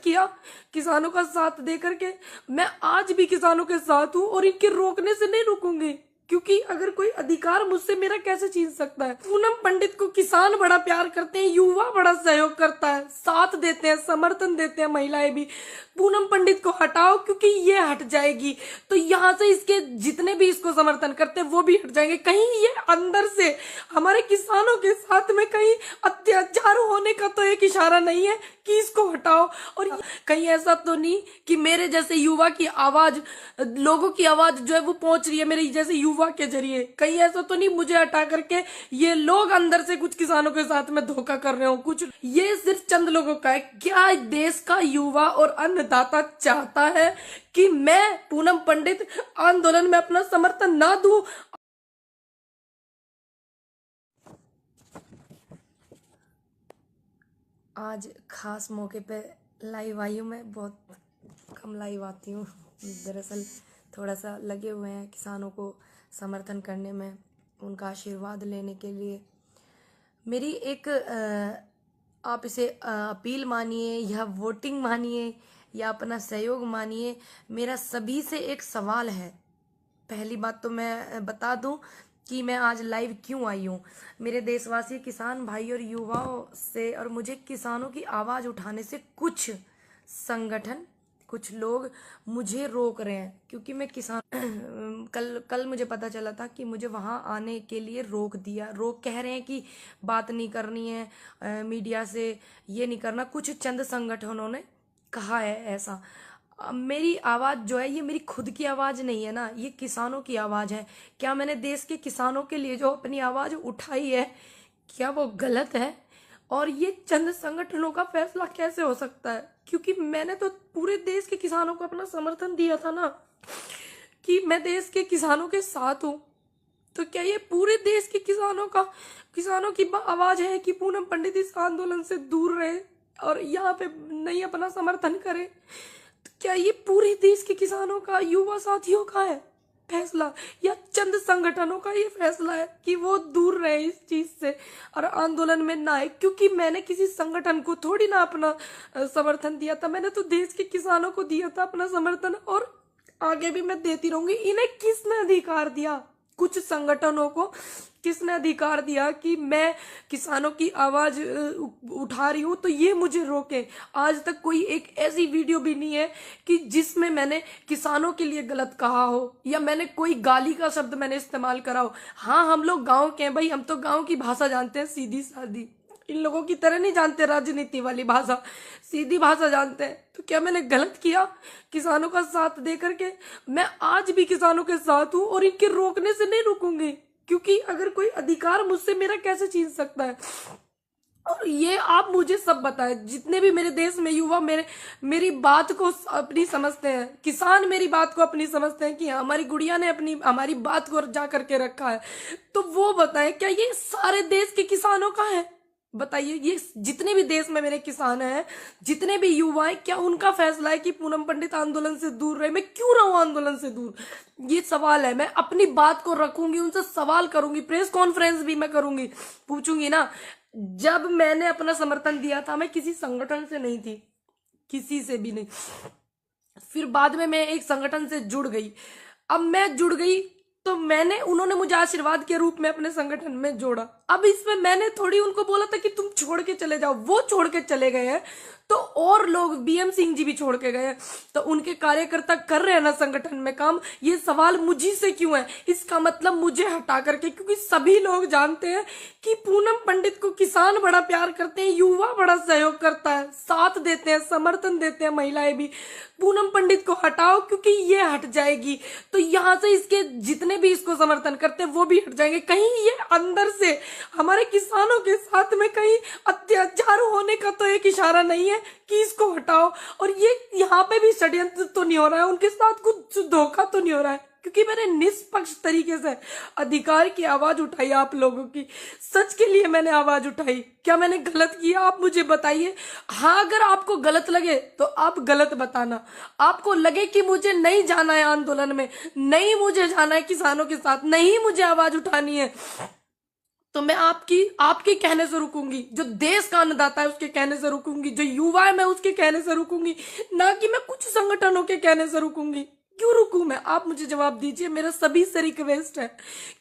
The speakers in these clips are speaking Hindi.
किया किसानों का साथ दे करके। मैं आज भी किसानों के साथ हूँ और इनके रोकने से नहीं रुकूंगी, क्योंकि अगर कोई अधिकार मुझसे मेरा कैसे छीन सकता है। पूनम पंडित को किसान बड़ा प्यार करते हैं, युवा बड़ा सहयोग करता है, साथ देते हैं, समर्थन देते हैं, महिलाएं भी। पूनम पंडित को हटाओ, क्योंकि ये हट जाएगी तो यहाँ से इसके जितने भी इसको समर्थन करते हैं वो भी हट जाएंगे। कहीं ये अंदर से हमारे किसानों के साथ में कहीं अत्याचार होने का तो एक इशारा नहीं है कि इसको हटाओ। और कहीं ऐसा तो नहीं कि मेरे जैसे युवा की आवाज, लोगों की आवाज जो है वो पहुंच रही है मेरे जैसे युवा के जरिए। कहीं ऐसा तो नहीं मुझे हटा करके ये लोग अंदर से कुछ किसानों के साथ में धोखा कर रहे हो। कुछ ये सिर्फ चंद लोगों का है। क्या देश का युवा और अन्नदाता चाहता है कि मैं पूनम पंडित आंदोलन में अपना समर्थन ना दूं? आज खास मौके पे लाइव आई हूँ। मैं बहुत कम लाइव आती हूँ, दरअसल थोड़ा सा लगे हुए हैं किसानों को समर्थन करने में, उनका आशीर्वाद लेने के लिए। मेरी एक आप इसे अपील मानिए या वोटिंग मानिए या अपना सहयोग मानिए, मेरा सभी से एक सवाल है। पहली बात तो मैं बता दूं कि मैं आज लाइव क्यों आई हूँ। मेरे देशवासी किसान भाई और युवाओं से और मुझे किसानों की आवाज़ उठाने से कुछ संगठन, कुछ लोग मुझे रोक रहे हैं, क्योंकि मैं किसान कल मुझे पता चला था कि मुझे वहाँ आने के लिए रोक कह रहे हैं कि बात नहीं करनी है मीडिया से, ये नहीं करना। कुछ चंद संगठनों ने कहा है ऐसा। मेरी आवाज़ जो है ये मेरी खुद की आवाज़ नहीं है ना, ये किसानों की आवाज़ है। क्या मैंने देश के किसानों के लिए जो अपनी आवाज़ उठाई है, क्या वो गलत है? और ये चंद संगठनों का फैसला कैसे हो सकता है? क्योंकि मैंने तो पूरे देश के किसानों को अपना समर्थन दिया था ना, कि मैं देश के किसानों के साथ हूँ। तो क्या ये पूरे देश के किसानों की आवाज़ है कि पूनम पंडित इस आंदोलन से दूर रहे और यहाँ पे नहीं अपना समर्थन करे? तो क्या ये पूरे देश के किसानों का, युवा साथियों का है फैसला, या चंद संगठनों का ये फैसला है कि वो दूर रहे इस चीज से और आंदोलन में ना आए? क्योंकि मैंने किसी संगठन को थोड़ी ना अपना समर्थन दिया था, मैंने तो देश के किसानों को दिया था अपना समर्थन, और आगे भी मैं देती रहूंगी। इन्हें किसने अधिकार दिया, कुछ संगठनों को किसने अधिकार दिया कि मैं किसानों की आवाज उठा रही हूं तो ये मुझे रोके? आज तक कोई एक ऐसी वीडियो भी नहीं है कि जिसमें मैंने किसानों के लिए गलत कहा हो या मैंने कोई गाली का शब्द मैंने इस्तेमाल करा हो। हाँ, हम लोग गांव के हैं भाई, हम तो गांव की भाषा जानते हैं, सीधी सादी। इन लोगों की तरह नहीं जानते राजनीति वाली भाषा, सीधी भाषा जानते हैं। तो क्या मैंने गलत किया किसानों का साथ दे करके? मैं आज भी किसानों के साथ हूं और इनके रोकने से नहीं रुकूंगी, क्योंकि अगर कोई अधिकार मुझसे मेरा कैसे छीन सकता है? और ये आप मुझे सब बताएं, जितने भी मेरे देश में युवा मेरी बात को अपनी समझते हैं, किसान मेरी बात को अपनी समझते हैं कि हमारी गुड़िया ने अपनी हमारी बात को जा करके रखा है, तो वो बताएं क्या ये सारे देश के किसानों का है? बताइए, ये जितने भी देश में मेरे किसान हैं, जितने भी युवा हैं, क्या उनका फैसला है कि पूनम पंडित आंदोलन से दूर रहे? मैं क्यों रहूं आंदोलन से दूर? ये सवाल है। मैं अपनी बात को रखूंगी, उनसे सवाल करूंगी, प्रेस कॉन्फ्रेंस भी मैं करूंगी, पूछूंगी ना। जब मैंने अपना समर्थन दिया था मैं किसी संगठन से नहीं थी, किसी से भी नहीं। फिर बाद में मैं एक संगठन से जुड़ गई। अब मैं जुड़ गई तो उन्होंने मुझे आशीर्वाद के रूप में अपने संगठन में जोड़ा। अब इसमें मैंने थोड़ी उनको बोला था कि तुम छोड़ के चले जाओ, वो छोड़ के चले गए हैं, तो और लोग, बीएम सिंह जी भी छोड़ के गए हैं, तो उनके कार्यकर्ता कर रहे हैं ना संगठन में काम। ये सवाल मुझी से क्यों है? इसका मतलब मुझे हटा करके, क्योंकि सभी लोग जानते हैं कि पूनम पंडित को किसान बड़ा प्यार करते हैं, युवा बड़ा सहयोग करता है, साथ देते हैं, समर्थन देते हैं, महिलाएं भी। पूनम पंडित को हटाओ, क्योंकि ये हट जाएगी तो यहाँ से इसके जितने भी इसको समर्थन करते हैं वो भी हट जाएंगे। कहीं ये अंदर से हमारे किसानों के साथ में कहीं अत्याचार होने का तो एक इशारा नहीं है कि इसको हटाओ। और ये यहाँ पे भी षड्यंत्र तो नहीं हो रहा है, उनके साथ कुछ धोखा तो नहीं हो रहा है, क्योंकि मैंने निष्पक्ष तरीके से अधिकार की आवाज उठाई, आप लोगों की सच के लिए मैंने आवाज उठाई। क्या मैंने गलत किया? आप मुझे बताइए। हाँ, अगर आपको गलत लगे तो आप गलत बताना। आपको लगे कि मुझे नहीं जाना है आंदोलन में, नहीं मुझे जाना है किसानों के साथ, नहीं मुझे आवाज उठानी है, तो मैं आपके कहने से रुकूंगी, जो देश का अन्नदाता है उसके कहने से रुकूंगी, जो युवा है मैं उसके कहने से रुकूंगी, ना कि मैं कुछ संगठनों के कहने से रुकूंगी। क्यों रुकूं मैं? आप मुझे जवाब दीजिए, मेरा सभी से रिक्वेस्ट है।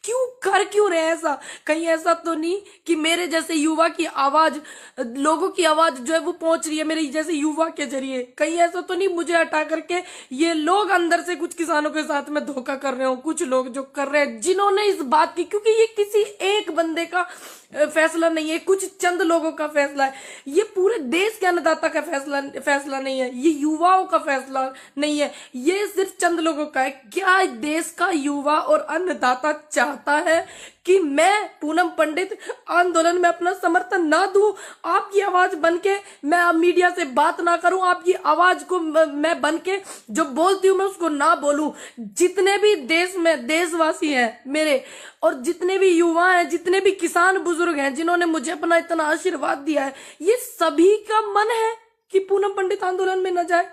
क्यों रहे ऐसा? कहीं ऐसा तो नहीं कि मेरे जैसे युवा की आवाज, लोगों की आवाज जो है वो पहुंच रही है मेरे जैसे युवा के जरिए? कहीं ऐसा तो नहीं मुझे हटा करके ये लोग अंदर से कुछ किसानों के साथ में धोखा कर रहे हो? कुछ लोग जो कर रहे हैं, जिन्होंने इस बात की, क्योंकि ये किसी एक बंदे का फैसला नहीं है, कुछ चंद लोगों का फैसला है, ये पूरे देश के अन्नदाता का फैसला नहीं है, ये युवाओं का फैसला नहीं है, ये सिर्फ चंद लोगों का है। क्या देश का युवा और अन्नदाता चाहता है कि मैं पूनम पंडित आंदोलन में अपना समर्थन ना दूं? आपकी आवाज बनके मैं मीडिया से बात ना करूं, आपकी आवाज को मैं बनके जो बोलती हूं मैं उसको ना बोलूं? जितने भी देश में देशवासी हैं मेरे, और जितने भी युवा हैं, जितने भी किसान बुजुर्ग हैं जिन्होंने मुझे अपना इतना आशीर्वाद दिया है, ये सभी का मन है कि पूनम पंडित आंदोलन में न जाए।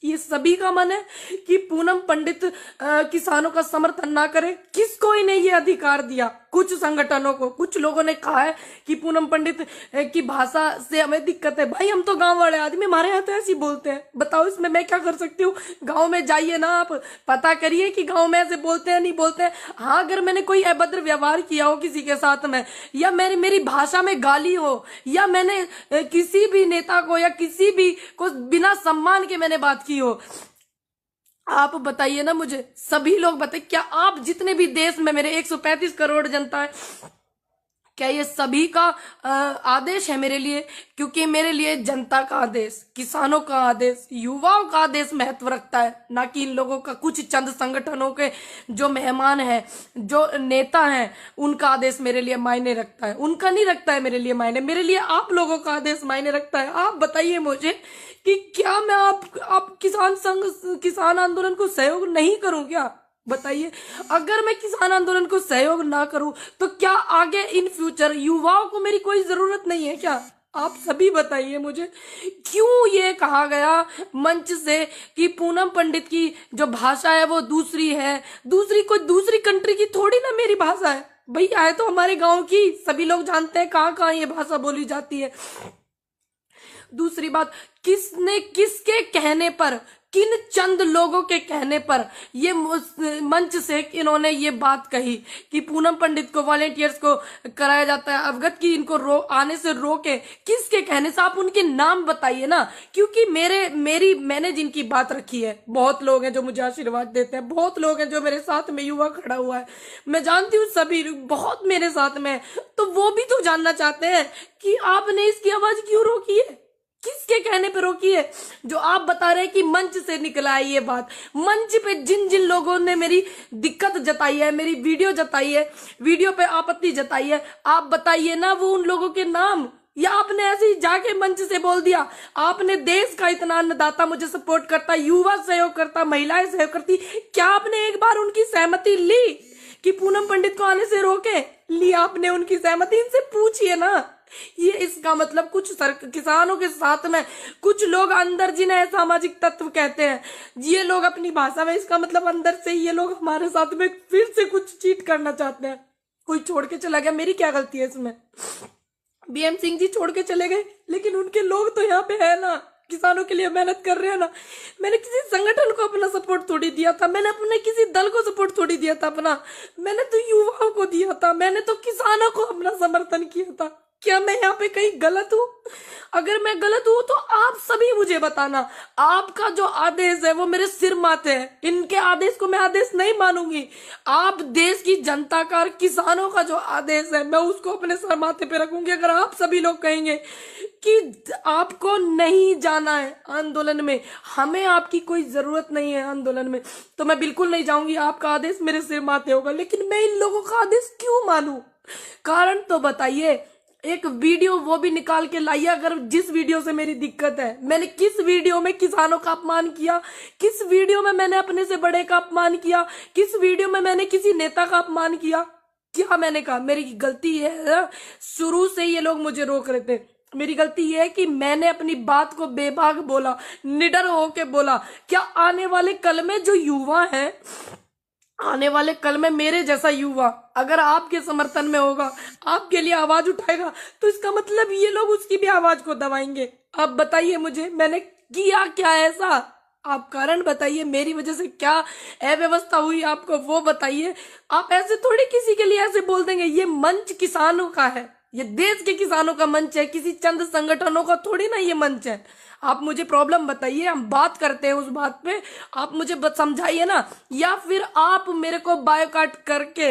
ये सभी का मन है कि पूनम पंडित किसानों का समर्थन ना करे। किसको इन्हें ये अधिकार दिया? कुछ संगठनों को। कुछ लोगों ने कहा है कि पूनम पंडित की भाषा से हमें दिक्कत है। भाई हम तो गांव वाले आदमी, हमारे यहाँ तो ऐसे बोलते हैं। बताओ इसमें मैं क्या कर सकती हूँ? गाँव में जाइए ना, आप पता करिए कि गाँव में ऐसे बोलते हैं नहीं बोलते हैं। हाँ, अगर मैंने कोई अभद्र व्यवहार किया हो किसी के साथ में, या मेरी भाषा में गाली हो, या मैंने किसी भी नेता को या किसी भी को बिना सम्मान के मैंने बात की हो, आप बताइए ना मुझे। सभी लोग बताइए, क्या आप जितने भी देश में मेरे 135 करोड़ जनता है, क्या ये सभी का आदेश है मेरे लिए? क्योंकि मेरे लिए जनता का आदेश, किसानों का आदेश, युवाओं का आदेश महत्व रखता है, ना कि इन लोगों का, कुछ चंद संगठनों के जो मेहमान हैं, जो नेता हैं, उनका आदेश मेरे लिए मायने रखता है। उनका नहीं रखता है मेरे लिए मायने, मेरे लिए आप लोगों का आदेश मायने रखता है। आप बताइए मुझे कि क्या मैं आप किसान आंदोलन को सहयोग नहीं करूं क्या? बताइए, अगर मैं किसान आंदोलन को सहयोग ना करूं तो क्या आगे इन फ्यूचर युवाओं को मेरी कोई जरूरत नहीं है क्या? आप सभी बताइए मुझे। क्यों ये कहा गया मंच से कि पूनम पंडित की जो भाषा है वो दूसरी है? कोई दूसरी कंट्री की थोड़ी ना मेरी भाषा है। भैया है तो हमारे गांव की, सभी लोग जानते हैं कहाँ कहाँ ये भाषा बोली जाती है। दूसरी बात, किसने, किसके कहने पर, किन चंद लोगों के कहने पर ये मंच से इन्होंने ये बात कही कि पूनम पंडित को, वॉलेंटियर्स को कराया जाता है अवगत कि इनको आने से रोके? किसके कहने से? आप उनके नाम बताइए ना। क्योंकि मैंने जिनकी बात रखी है, बहुत लोग हैं जो मुझे आशीर्वाद देते हैं, बहुत लोग हैं जो मेरे साथ में युवा खड़ा हुआ है, मैं जानती हूँ सभी बहुत मेरे साथ में, तो वो भी तो जानना चाहते हैं कि आपने इसकी आवाज क्यों रोकी है, किसके कहने पे रोकी है? जो आप बता रहे हैं कि मंच से निकला है ये बात, मंच पे जिन जिन लोगों ने मेरी दिक्कत जताई है, मेरी वीडियो जताई है, वीडियो पे आपत्ति जताई है, आप बताइए ना वो उन लोगों के नाम। या आपने ऐसे ही जाके मंच से बोल दिया? आपने देश का इतना अन्नदाता मुझे सपोर्ट करता, युवा सहयोग करता, महिलाएं सहयोग करती, क्या आपने एक बार उनकी सहमति ली कि पूनम पंडित को आने से रोके? ली आपने उनकी सहमति? इनसे पूछिए ना। ये इसका मतलब कुछ किसानों के साथ में कुछ लोग अंदर, जिन्हें सामाजिक तत्व कहते हैं, ये लोग अपनी भाषा में, इसका मतलब अंदर से ये लोग हमारे साथ में फिर से कुछ चीट करना चाहते हैं। कोई छोड़ के चला गया, मेरी क्या गलती है इसमें? बीएम सिंह जी छोड़ के चले गए, लेकिन उनके लोग तो यहाँ पे है ना, किसानों के लिए मेहनत कर रहे हैं ना। मैंने किसी संगठन को अपना सपोर्ट थोड़ी दिया था, मैंने अपने किसी दल को सपोर्ट थोड़ी दिया था अपना, मैंने तो युवाओं को दिया था, मैंने तो किसानों को अपना समर्थन किया था। क्या मैं यहाँ पे कहीं गलत हूँ? अगर मैं गलत हूँ तो आप सभी मुझे बताना। आपका जो आदेश है वो मेरे सिर माथे है, इनके आदेश को मैं आदेश नहीं मानूंगी। आप देश की जनता का, किसानों का जो आदेश है मैं उसको अपने सर माथे पे रखूंगी। अगर आप सभी लोग कहेंगे कि आपको नहीं जाना है आंदोलन में, हमें आपकी कोई जरूरत नहीं है आंदोलन में, तो मैं बिल्कुल नहीं जाऊंगी। आपका आदेश मेरे सिर माथे होगा, लेकिन मैं इन लोगों का आदेश क्यों मानूं? कारण तो बताइए। एक वीडियो वो भी निकाल के लाइए, अगर जिस वीडियो से मेरी दिक्कत है। मैंने किस वीडियो में किसानों का अपमान किया? किस वीडियो में मैंने अपने से बड़े का अपमान किया? किस वीडियो में मैंने किसी नेता का अपमान किया? क्या मैंने कहा? मेरी गलती है, शुरू से ये लोग मुझे रोक रहे थे। मेरी गलती ये है कि मैंने अपनी बात को बेबाक बोला, निडर होके बोला। क्या आने वाले कल में जो युवा है, आने वाले कल में मेरे जैसा युवा अगर आपके समर्थन में होगा, आपके लिए आवाज उठाएगा, तो इसका मतलब ये लोग उसकी भी आवाज को दबाएंगे। अब बताइए मुझे, मैंने किया क्या ऐसा? आप कारण बताइए, मेरी वजह से क्या अव्यवस्था हुई आपको वो बताइए। आप ऐसे थोड़ी किसी के लिए ऐसे बोल देंगे। ये मंच किसानों का है, ये देश के किसानों का मंच है, किसी चंद संगठनों का थोड़ी ना ये मंच है। आप मुझे प्रॉब्लम बताइए, हम बात करते हैं उस बात पे, आप मुझे समझाइए ना। या फिर आप मेरे को बायोकाट करके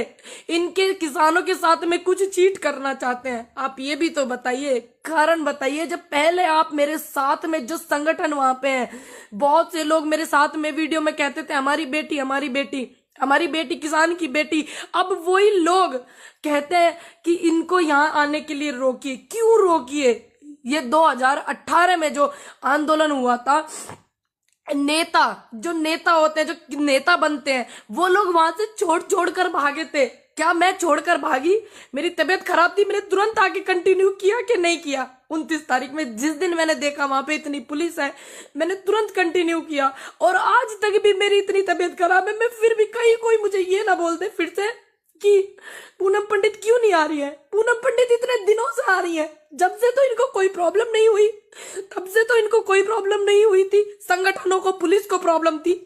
इनके किसानों के साथ में कुछ चीट करना चाहते हैं? आप ये भी तो बताइए, कारण बताइए। जब पहले आप मेरे साथ में जो संगठन वहां पे हैं, बहुत से लोग मेरे साथ में वीडियो में कहते थे हमारी बेटी, हमारी बेटी, हमारी बेटी किसान की बेटी। अब वही लोग कहते हैं कि इनको यहाँ आने के लिए रोकिए। क्यों रोकिए? ये 2018 में जो आंदोलन हुआ था, नेता, जो नेता होते हैं, जो नेता बनते हैं, वो लोग वहां से छोड़ छोड़ कर भागे थे। क्या मैं छोड़कर भागी? मेरी तबीयत खराब थी, मैंने तुरंत आके कंटिन्यू किया कि नहीं किया? 29 तारीख में जिस दिन मैंने देखा वहां पे इतनी पुलिस है, मैंने तुरंत कंटिन्यू किया। और आज तक भी मेरी इतनी तबीयत खराब है, मैं फिर भी कहीं कोई मुझे ये ना बोल दे फिर से कि पूनम पंडित क्यों नहीं आ रही है। पूनम पंडित इतने दिनों से आ रही है, जब से तो इनको कोई प्रॉब्लम नहीं हुई, तब से तो इनको कोई प्रॉब्लम नहीं हुई थी। संगठनों को, पुलिस को प्रॉब्लम थी,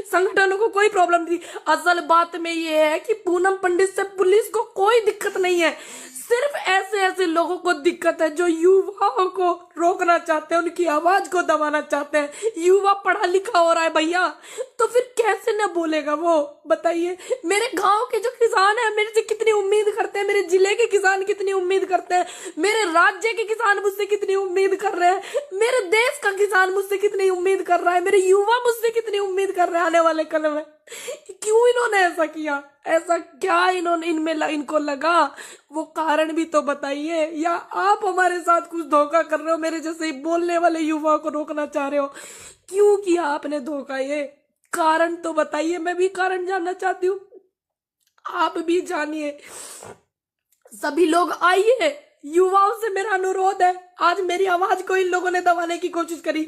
संगठनों को कोई प्रॉब्लम थी। असल बात में ये है कि पूनम पंडित से पुलिस को कोई दिक्कत नहीं है, सिर्फ ऐसे ऐसे लोगों को दिक्कत है जो युवाओं को रोकना चाहते हैं, उनकी आवाज को दबाना चाहते हैं। युवा पढ़ा लिखा हो रहा है भैया, तो फिर कैसे न बोलेगा वो? बताइए। मेरे गांव के जो किसान हैं मेरे से कितनी उम्मीद करते हैं, मेरे जिले के किसान कितनी उम्मीद करते हैं, मेरे राज्य के किसान मुझसे कितनी उम्मीद कर रहे हैं, मेरे देश का किसान मुझसे कितनी उम्मीद कर रहा है, मेरे युवा मुझसे कितनी उम्मीद कर रहे हैं आने वाले कल में। क्यों इन्होंने ऐसा किया? ऐसा क्या इन्होंने इनको लगा? वो कारण भी तो बताइए। या आप हमारे साथ कुछ धोखा कर रहे हो, मेरे जैसे ही बोलने वाले युवाओं को रोकना चाह रहे हो? क्यों किया आपने धोखा? ये कारण तो बताइए, मैं भी कारण जानना चाहती हूँ, आप भी जानिए। सभी लोग आइए, युवाओं से मेरा अनुरोध है। आज मेरी आवाज को इन लोगों ने दबाने की कोशिश करी,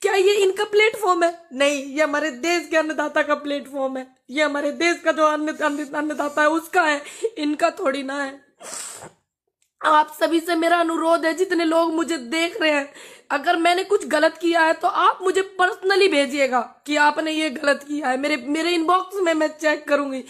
क्या ये इनका प्लेटफॉर्म है? नहीं, ये हमारे देश के अन्नदाता का प्लेटफॉर्म है, ये हमारे देश का जो अन्नदाता है उसका है, इनका थोड़ी ना है। आप सभी से मेरा अनुरोध है, जितने लोग मुझे देख रहे हैं, अगर मैंने कुछ गलत किया है तो आप मुझे पर्सनली भेजिएगा कि आपने ये गलत किया है। मेरे इनबॉक्स में मैं चेक करूंगी।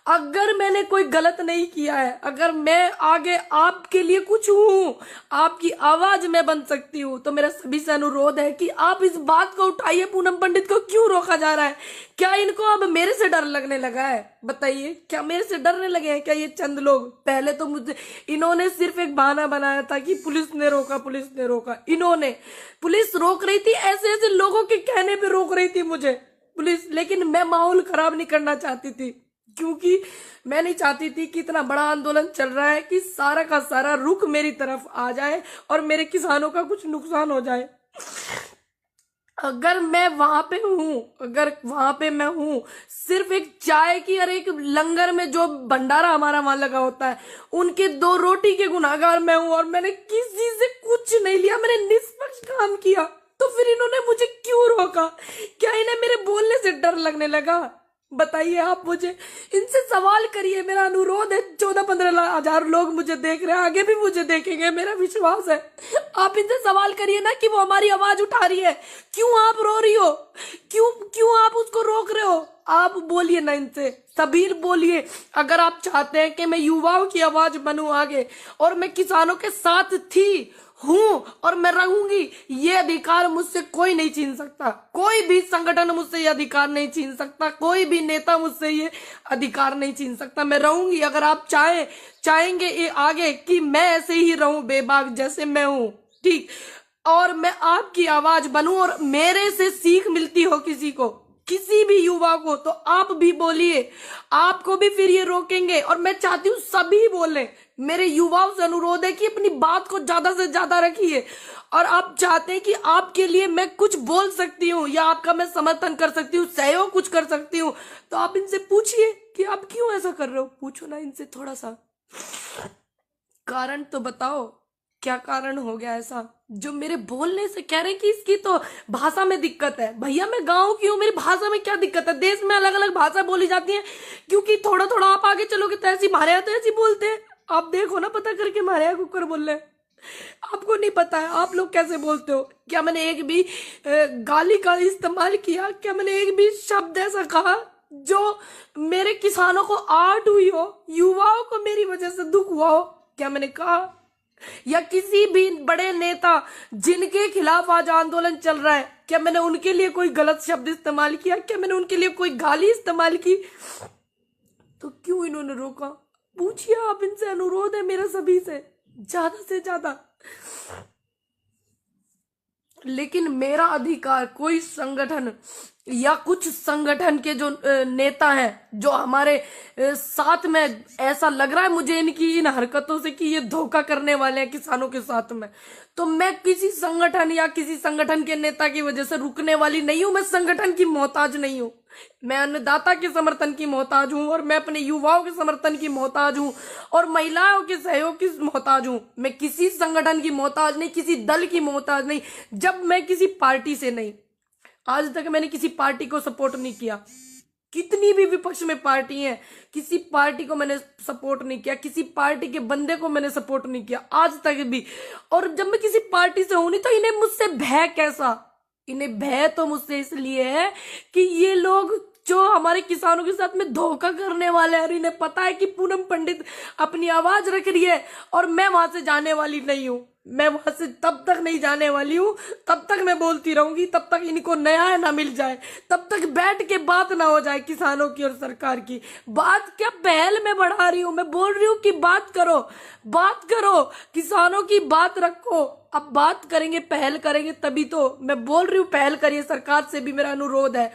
अगर मैंने कोई गलत नहीं किया है, अगर मैं आगे आपके लिए कुछ हूं, आपकी आवाज में बन सकती हूँ, तो मेरा सभी से अनुरोध है कि आप इस बात को उठाइए। पूनम पंडित को क्यों रोका जा रहा है? क्या इनको अब मेरे से डर लगने लगा है? बताइए, क्या मेरे से डरने लगे हैं क्या ये चंद लोग? पहले तो मुझे इन्होंने सिर्फ एक बहाना बनाया था कि पुलिस ने रोका, पुलिस ने रोका। इन्होंने, पुलिस रोक रही थी, ऐसे ऐसे लोगों के कहने पे रोक रही थी मुझे पुलिस, लेकिन मैं माहौल खराब नहीं करना चाहती थी, क्योंकि मैं नहीं चाहती थी कि इतना बड़ा आंदोलन चल रहा है कि सारा का सारा रुख मेरी तरफ आ जाए और मेरे किसानों का कुछ नुकसान हो जाए। अगर मैं वहां पे हूँ, अगर वहां पे मैं हूँ, सिर्फ एक चाय की और एक लंगर में जो भंडारा हमारा वहां लगा होता है, उनके 2 रोटी के गुनाहगार मैं हूँ, और मैंने किसी से कुछ नहीं लिया, मैंने निष्पक्ष काम किया, तो फिर इन्होंने मुझे क्यों रोका? क्या इन्हें मेरे बोलने से डर लगने लगा? बताइए आप मुझे, इनसे सवाल करिए, मेरा अनुरोध है। 14-15 हजार लोग मुझे देख रहे हैं, आगे भी मुझे देखेंगे, मेरा विश्वास है। आप इनसे सवाल करिए ना कि वो हमारी आवाज उठा रही है, क्यों आप रो रही हो, क्यों आप उसको रोक रहे हो? आप बोलिए ना इनसे, सबीर बोलिए। अगर आप चाहते हैं कि मैं युवाओं की आवाज बनूं आगे, और मैं किसानों के साथ थी, हूं और मैं रहूंगी, ये अधिकार मुझसे कोई नहीं छीन सकता, कोई भी संगठन मुझसे ये अधिकार नहीं छीन सकता, कोई भी नेता मुझसे ये अधिकार नहीं छीन सकता। मैं रहूंगी। अगर आप चाहेंगे ये आगे कि मैं ऐसे ही रहूं बेबाक जैसे मैं हूं, ठीक, और मैं आपकी आवाज बनूं और मेरे से सीख मिलती हो किसी को, किसी भी युवा को, तो आप भी बोलिए, आपको भी फिर ये रोकेंगे। और मैं चाहती हूँ सभी बोलें। मेरे युवाओं से अनुरोध है कि अपनी बात को ज्यादा से ज्यादा रखिए, और आप चाहते हैं कि आपके लिए मैं कुछ बोल सकती हूँ या आपका मैं समर्थन कर सकती हूँ, सहयोग कुछ कर सकती हूँ, तो आप इनसे पूछिए कि आप क्यों ऐसा कर रहे हो। पूछो ना इनसे, थोड़ा सा कारण तो बताओ, क्या कारण हो गया ऐसा जो मेरे बोलने से कह रहे हैं कि इसकी तो भाषा में दिक्कत है। भैया मैं गांव की हूँ, मेरी भाषा में क्या दिक्कत है? देश में अलग अलग भाषा बोली जाती है, क्योंकि थोड़ा थोड़ा आप आगे चलोगे तो ऐसी, हमारे यहाँ तो ऐसी बोलते हैं। आप देखो ना, पता करके, हमारे यहाँ कुकर बोल रहे हैं। आपको नहीं पता है आप लोग कैसे बोलते हो? क्या मैंने एक भी गाली का इस्तेमाल किया? क्या मैंने एक भी शब्द ऐसा कहा जो मेरे किसानों को आहट हुई हो, युवाओं को मेरी वजह से दुख हुआ हो? क्या मैंने कहा? या किसी भी बड़े नेता जिनके खिलाफ आज आंदोलन चल रहा है, क्या मैंने उनके लिए कोई गलत शब्द इस्तेमाल किया? क्या मैंने उनके लिए कोई गाली इस्तेमाल की? तो क्यों इन्होंने रोका? पूछिए आप इनसे, अनुरोध है मेरा सभी से ज्यादा। लेकिन मेरा अधिकार कोई संगठन या कुछ संगठन के जो नेता हैं, जो हमारे साथ में, ऐसा लग रहा है मुझे इनकी इन हरकतों से कि ये धोखा करने वाले हैं किसानों के साथ में, तो मैं किसी संगठन या किसी संगठन के नेता की वजह से रुकने वाली नहीं हूं। मैं संगठन की मोहताज नहीं हूं। मैं अन्नदाता के समर्थन की मोहताज हूं, और मैं अपने युवाओं के समर्थन की मोहताज हूं, और महिलाओं के सहयोग की मोहताज हूं। मैं किसी संगठन की मोहताज नहीं, किसी दल की मोहताज नहीं। जब मैं किसी पार्टी से नहीं, आज तक मैंने किसी पार्टी को सपोर्ट नहीं किया। कितनी भी विपक्ष में पार्टी है, किसी पार्टी को मैंने सपोर्ट नहीं किया, किसी पार्टी के बंदे को मैंने सपोर्ट नहीं किया आज तक भी। और जब मैं किसी पार्टी से हूं नहीं, तो इन्हें मुझसे भय कैसा? इन्हें भय तो मुझसे इसलिए है कि ये लोग जो हमारे किसानों के साथ में धोखा करने वाले हैं, और इन्हें पता है कि पूनम पंडित अपनी आवाज रख रही है और मैं वहां से जाने वाली नहीं हूं। मैं वहां से तब तक नहीं जाने वाली हूं, तब तक मैं बोलती रहूंगी, तब तक इनको न्याय ना मिल जाए, तब तक बैठ के बात ना हो जाए किसानों की और सरकार की। बात क्या पहल में बढ़ा रही हूं, मैं बोल रही हूं कि बात करो, बात करो, किसानों की बात रखो। अब बात करेंगे, पहल करेंगे, तभी तो मैं बोल रही हूँ पहल करिए। सरकार से भी मेरा अनुरोध है,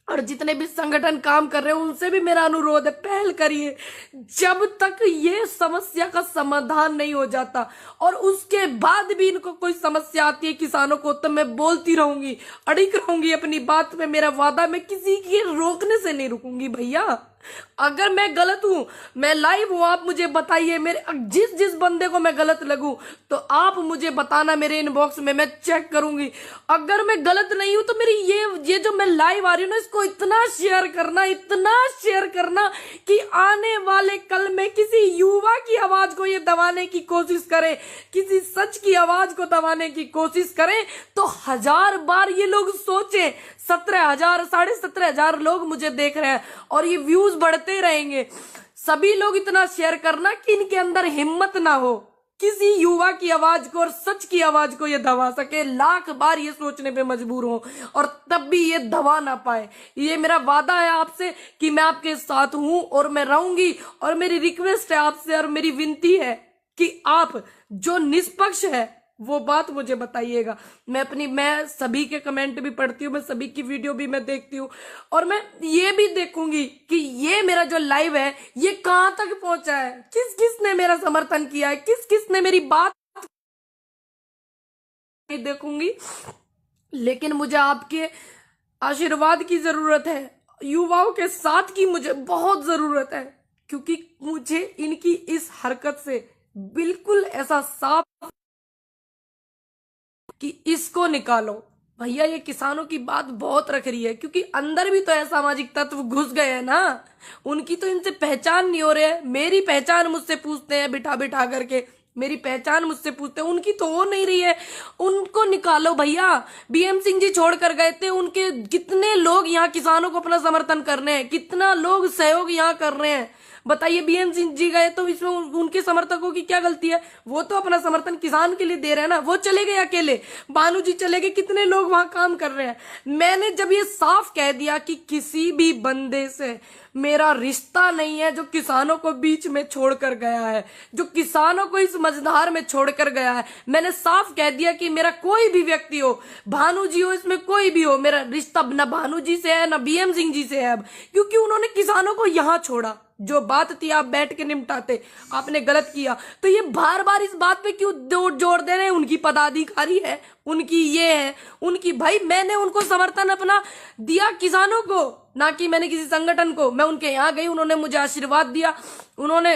और जितने भी संगठन काम कर रहे हैं उनसे भी मेरा अनुरोध है, पहल करिए। जब तक ये समस्या का समाधान नहीं हो जाता और उसके बाद भी इनको कोई समस्या आती है किसानों को, तो मैं बोलती रहूंगी, अड़िग रहूंगी अपनी बात में। मेरा वादा, मैं किसी के रोकने से नहीं रुकूंगी भैया। अगर मैं गलत हूं, मैं लाइव हूं, आप मुझे बताइए। मेरे जिस जिस बंदे को मैं गलत लगूं तो आप मुझे बताना मेरे इनबॉक्स में, मैं चेक करूंगी। अगर मैं गलत नहीं हूं तो मेरी ये जो मैं लाइव आ रही हूं ना, इसको इतना शेयर करना, इतना शेयर करना कि आने वाले कल में किसी युवा की आवाज को ये दबाने की कोशिश करें, किसी सच की आवाज को दबाने की कोशिश करें, तो 1000 बार ये लोग सोचें। 17,000 17,500 लोग मुझे देख रहे हैं और ये व्यूज बढ़ते रहेंगे। सभी लोग इतना शेयर करना कि इनके अंदर हिम्मत ना हो किसी युवा की आवाज को और सच की आवाज को ये दबा सके। लाख बार ये सोचने पे मजबूर हो और तब भी ये दबा ना पाए। ये मेरा वादा है आपसे कि मैं आपके साथ हूं और मैं रहूंगी। और मेरी रिक्वेस्ट है आपसे और मेरी विनती है कि आप जो निष्पक्ष है वो बात मुझे बताइएगा। मैं सभी के कमेंट भी पढ़ती हूँ, मैं सभी की वीडियो भी मैं देखती हूँ, और मैं ये भी देखूंगी कि ये मेरा जो लाइव है ये कहां तक पहुंचा है, किस किस ने मेरा समर्थन किया है, किस किस ने मेरी बात देखूंगी। लेकिन मुझे आपके आशीर्वाद की जरूरत है, युवाओं के साथ की मुझे बहुत जरूरत है, क्योंकि मुझे इनकी इस हरकत से बिल्कुल ऐसा साफ कि इसको निकालो। भैया ये किसानों की बात बहुत रख रही है, क्योंकि अंदर भी तो असामाजिक तत्व घुस गए हैं ना, उनकी तो इनसे पहचान नहीं हो रही है। मेरी पहचान मुझसे पूछते हैं बिठा बिठा करके, मेरी पहचान मुझसे पूछते हैं, उनकी तो हो नहीं रही है। उनको निकालो भैया। बीएम सिंह जी छोड़कर गए थे, उनके कितने लोग यहाँ किसानों को अपना समर्थन कर रहे हैं, कितना लोग सहयोग यहाँ कर रहे हैं। बताइए, बीएम सिंह जी गए तो इसमें उनके समर्थकों की क्या गलती है? वो तो अपना समर्थन किसान के लिए दे रहे हैं ना। वो चले गए अकेले, भानु जी चले गए, कितने लोग वहां काम कर रहे हैं। मैंने जब ये साफ कह दिया कि किसी भी बंदे से मेरा रिश्ता नहीं है जो किसानों को बीच में छोड़कर गया है, जो किसानों को इस मझधार में छोड़कर गया है, मैंने साफ कह दिया कि मेरा कोई भी व्यक्ति हो, भानु जी हो, इसमें कोई भी हो, मेरा रिश्ता न भानु जी से है न बीएम सिंह जी से है अब, क्योंकि उन्होंने किसानों को यहां छोड़ा। जो बात थी आप बैठ के निपटाते, आपने गलत किया। तो ये बार बार इस बात पे क्यों जोर दे रहे हैं? उनकी पदाधिकारी है, उनकी ये है, उनकी, भाई मैंने उनको समर्थन अपना दिया किसानों को, ना कि मैंने किसी संगठन को। मैं उनके यहाँ गई, उन्होंने मुझे आशीर्वाद दिया, उन्होंने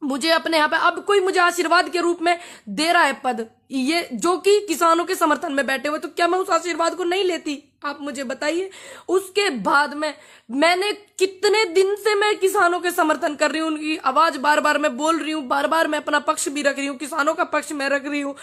मुझे अपने यहाँ पे अब कोई मुझे आशीर्वाद के रूप में दे रहा है पद, ये जो कि किसानों के समर्थन में बैठे हुए, तो क्या मैं उस आशीर्वाद को नहीं लेती? आप मुझे बताइए। उसके बाद में मैंने कितने दिन से मैं किसानों के समर्थन कर रही हूँ, उनकी आवाज बार बार मैं बोल रही हूँ, बार बार मैं अपना पक्ष भी रख रही हूँ, किसानों का पक्ष मैं रख रही हूँ।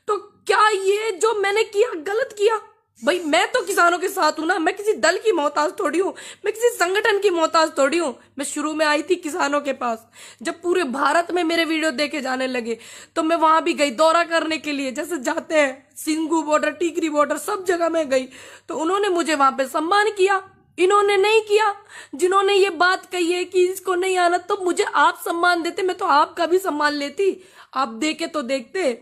तो क्या ये जो मैंने किया गलत किया? भाई मैं तो किसानों के साथ हूं ना, मैं किसी दल की मोहताज थोड़ी हूं, मैं किसी संगठन की मोहताज थोड़ी हूं। मैं शुरू में आई थी किसानों के पास, जब पूरे भारत में मेरे वीडियो देखे जाने लगे तो मैं वहां भी गई दौरा करने के लिए, जैसे जाते हैं सिंगू बॉर्डर, टीकरी बॉर्डर, सब जगह मैं गई। तो उन्होंने मुझे वहां पे सम्मान किया, इन्होंने नहीं किया। जिन्होंने ये बात कही है कि इसको नहीं आना, तो मुझे आप सम्मान देते, मैं तो आपका भी सम्मान लेती। आप देखे तो देखते,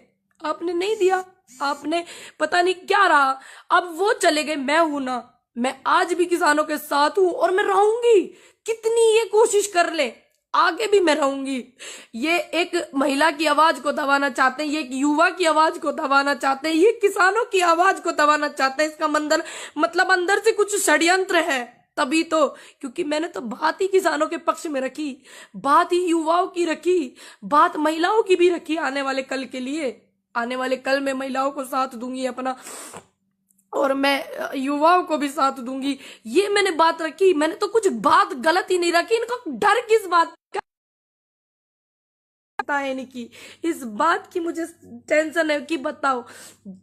आपने नहीं दिया, आपने पता नहीं क्या रहा। अब वो चले गए, मैं हूं ना, मैं आज भी किसानों के साथ हूं और मैं रहूंगी। कितनी ये कोशिश कर ले, आगे भी मैं रहूंगी। ये एक महिला की आवाज को दबाना चाहते हैं, ये एक युवा की आवाज को दबाना चाहते हैं, ये किसानों की आवाज को दबाना चाहते हैं। इसका मतलब अंदर से कुछ षड्यंत्र है, तभी तो। क्योंकि मैंने तो बात ही किसानों के पक्ष में रखी, बात ही युवाओं की रखी, बात महिलाओं की भी रखी। आने वाले कल के लिए, आने वाले कल में महिलाओं को साथ दूंगी अपना, और मैं युवाओं को भी साथ दूंगी। ये मैंने बात रखी, मैंने तो कुछ बात गलत ही नहीं रखी। इनको डर किस बात का पता है नहीं कि इस बात की मुझे टेंशन है कि बताओ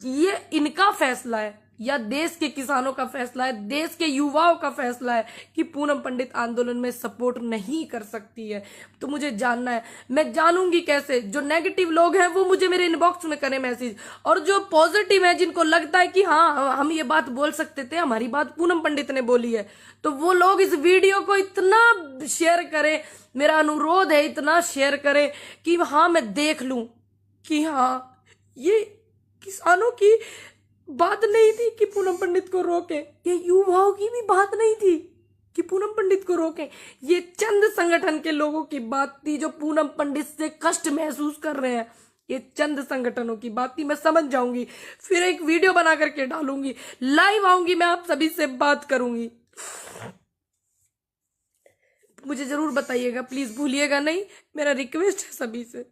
ये इनका फैसला है या देश के किसानों का फैसला है, देश के युवाओं का फैसला है कि पूनम पंडित आंदोलन में सपोर्ट नहीं कर सकती है। तो मुझे जानना है, मैं जानूंगी कैसे? जो नेगेटिव लोग हैं वो मुझे मेरे इनबॉक्स में करें मैसेज, और जो पॉजिटिव है, जिनको लगता है कि हाँ हम ये बात बोल सकते थे, हमारी बात पूनम पंडित ने बोली है, तो वो लोग इस वीडियो को इतना शेयर करें, मेरा अनुरोध है इतना शेयर करें कि हाँ मैं देख लूं कि हाँ ये किसानों की बात नहीं थी कि पूनम पंडित को रोके, ये युवाओं की भी बात नहीं थी कि पूनम पंडित को रोके। ये चंद संगठन के लोगों की बात थी जो पूनम पंडित से कष्ट महसूस कर रहे हैं। ये चंद संगठनों की बात थी। मैं समझ जाऊंगी, फिर एक वीडियो बना करके डालूंगी, लाइव आऊंगी, मैं आप सभी से बात करूंगी। मुझे जरूर बताइएगा, प्लीज भूलिएगा नहीं, मेरा रिक्वेस्ट है सभी से।